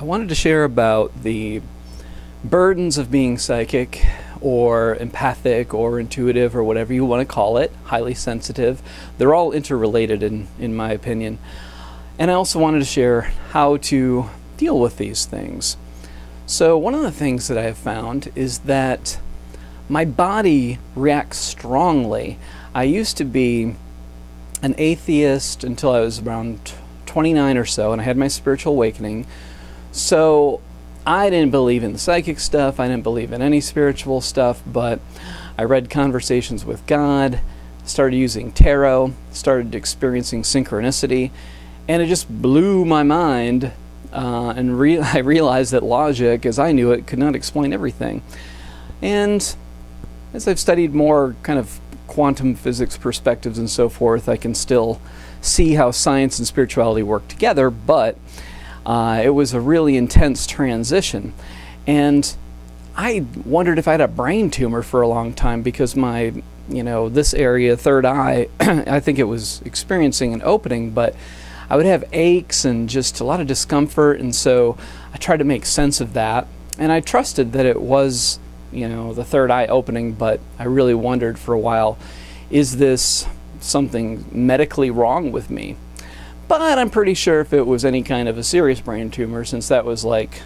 I wanted to share about the burdens of being psychic or empathic or intuitive or whatever you want to call it, highly sensitive. They're all interrelated in my opinion. And I also wanted to share how to deal with these things. So one of the things that I have found is that my body reacts strongly. I used to be an atheist until I was around 29 or so, and I had my spiritual awakening. So I didn't believe in the psychic stuff, I didn't believe in any spiritual stuff, but I read Conversations with God, started using tarot, started experiencing synchronicity, and it just blew my mind, and I realized that logic, as I knew it, could not explain everything. And as I've studied more kind of quantum physics perspectives and so forth, I can still see how science and spirituality work together, but it was a really intense transition. And I wondered if I had a brain tumor for a long time because my, this area, third eye, I think it was experiencing an opening, but I would have aches and just a lot of discomfort, and so I tried to make sense of that. And I trusted that it was, the third eye opening, but I really wondered for a while, is this something medically wrong with me? But I'm pretty sure if it was any kind of a serious brain tumor, since that was like,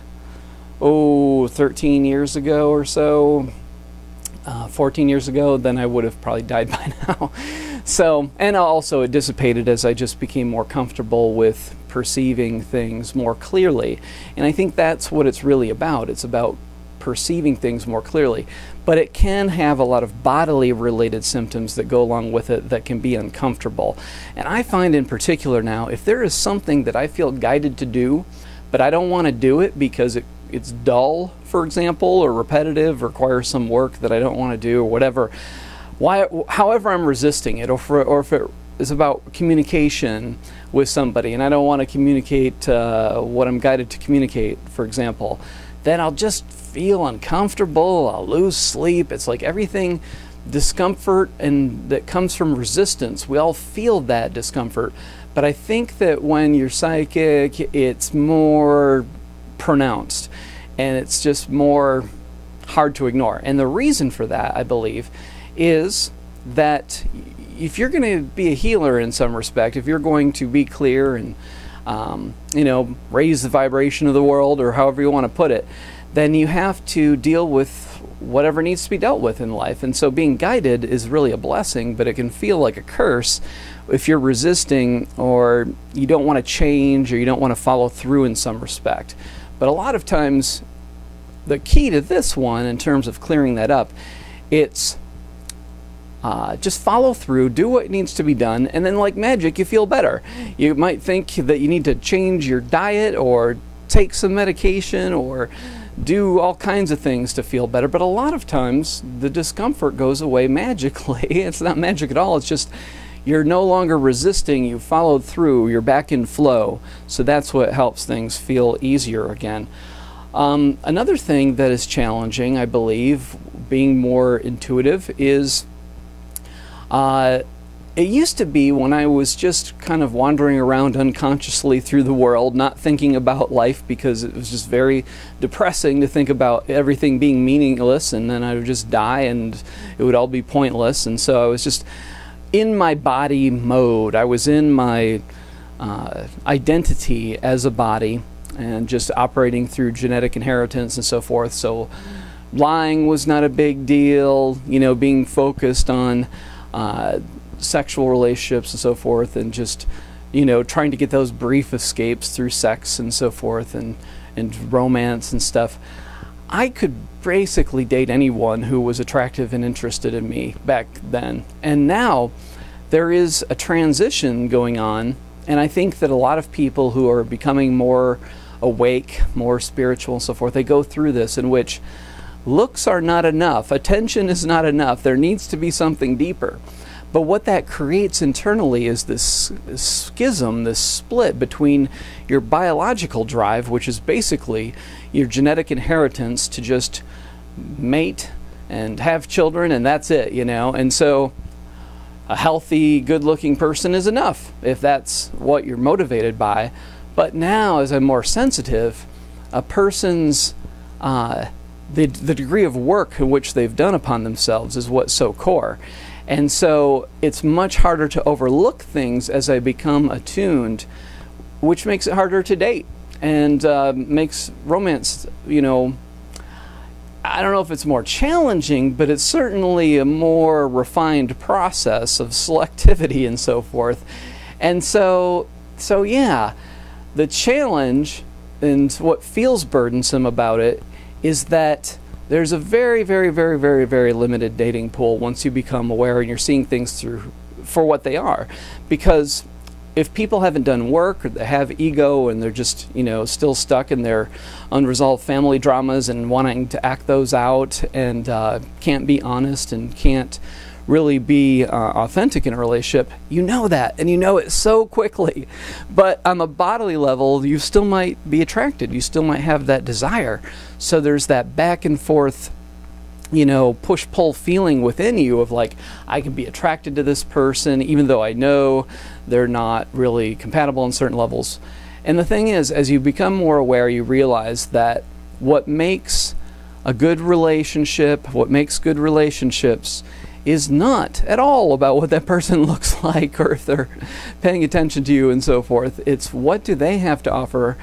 13 years ago or so, 14 years ago, then I would have probably died by now. So, and also it dissipated as I just became more comfortable with perceiving things more clearly. And I think that's what it's really about. It's about perceiving things more clearly. But it can have a lot of bodily related symptoms that go along with it that can be uncomfortable. And I find in particular now, if there is something that I feel guided to do, but I don't want to do it because it's dull, for example, or repetitive, requires some work that I don't want to do or whatever, however I'm resisting it, or if it is about communication with somebody and I don't want to communicate what I'm guided to communicate, for example, then I'll just feel uncomfortable, I'll lose sleep. It's like everything, discomfort, and that comes from resistance. We all feel that discomfort, but I think that when you're psychic, it's more pronounced and it's just more hard to ignore. And the reason for that, I believe, is that if you're going to be a healer in some respect, if you're going to be clear and raise the vibration of the world, or however you want to put it, then you have to deal with whatever needs to be dealt with in life. And so being guided is really a blessing, but it can feel like a curse if you're resisting, or you don't want to change, or you don't want to follow through in some respect. But a lot of times, the key to this one, in terms of clearing that up, it's just follow through, do what needs to be done, and then like magic, you feel better. You might think that you need to change your diet, or take some medication, or do all kinds of things to feel better, but a lot of times the discomfort goes away magically. It's not magic at all, it's just you're no longer resisting, you followed through, you're back in flow. So that's what helps things feel easier again. Another thing that is challenging, I believe, being more intuitive, is it used to be when I was just kind of wandering around unconsciously through the world, not thinking about life, because it was just very depressing to think about everything being meaningless, and then I would just die and it would all be pointless. And so I was just in my body mode. I was in my identity as a body and just operating through genetic inheritance and so forth. So lying was not a big deal, being focused on sexual relationships and so forth, and just trying to get those brief escapes through sex and so forth, and romance and stuff. I could basically date anyone who was attractive and interested in me back then. And now there is a transition going on, and I think that a lot of people who are becoming more awake, more spiritual and so forth, they go through this, in which looks are not enough, attention is not enough, there needs to be something deeper. But what that creates internally is this schism, this split between your biological drive, which is basically your genetic inheritance to just mate and have children, and that's it, And so a healthy, good-looking person is enough if that's what you're motivated by. But now, as I'm more sensitive, a person's the degree of work in which they've done upon themselves is what's so core. And so it's much harder to overlook things as I become attuned, which makes it harder to date and makes romance, you know, I don't know if it's more challenging, but it's certainly a more refined process of selectivity and so forth. And so yeah, the challenge and what feels burdensome about it is that there's a very, very, very, very, very limited dating pool once you become aware and you're seeing things through for what they are. Because if people haven't done work, or they have ego and they're just, you know, still stuck in their unresolved family dramas and wanting to act those out, and can't be honest and can't really be authentic in a relationship, you know that, and you know it so quickly. But on the bodily level, you still might be attracted, you still might have that desire. So there's that back and forth, you know, push-pull feeling within you of like, I can be attracted to this person even though I know they're not really compatible on certain levels. And the thing is, as you become more aware, you realize that what makes a good relationship, what makes good relationships, is not at all about what that person looks like or if they're paying attention to you and so forth. It's what do they have to offer?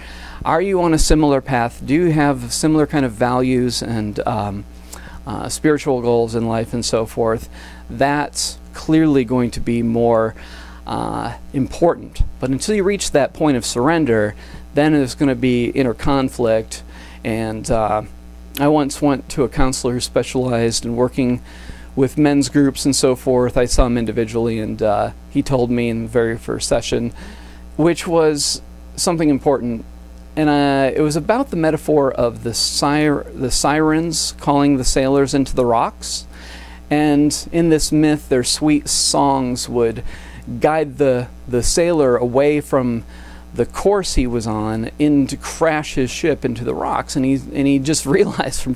Are you on a similar path? Do you have similar kind of values and spiritual goals in life and so forth? That's clearly going to be more important. But until you reach that point of surrender, then there's going to be inner conflict. And I once went to a counselor who specialized in working with men's groups and so forth. I saw him individually, and he told me in the very first session, which was something important, and it was about the metaphor of the sirens calling the sailors into the rocks. And in this myth, their sweet songs would guide the sailor away from the course he was on and to crash his ship into the rocks. And he just realized from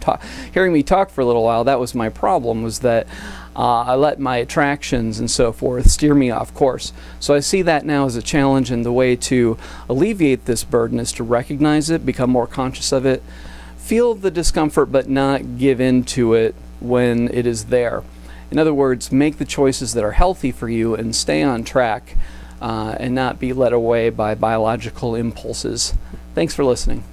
hearing me talk for a little while, that was my problem, was that I let my attractions and so forth steer me off course. So I see that now as a challenge, and the way to alleviate this burden is to recognize it, become more conscious of it, feel the discomfort but not give in to it when it is there. In other words, make the choices that are healthy for you and stay on track, and not be led away by biological impulses. Thanks for listening.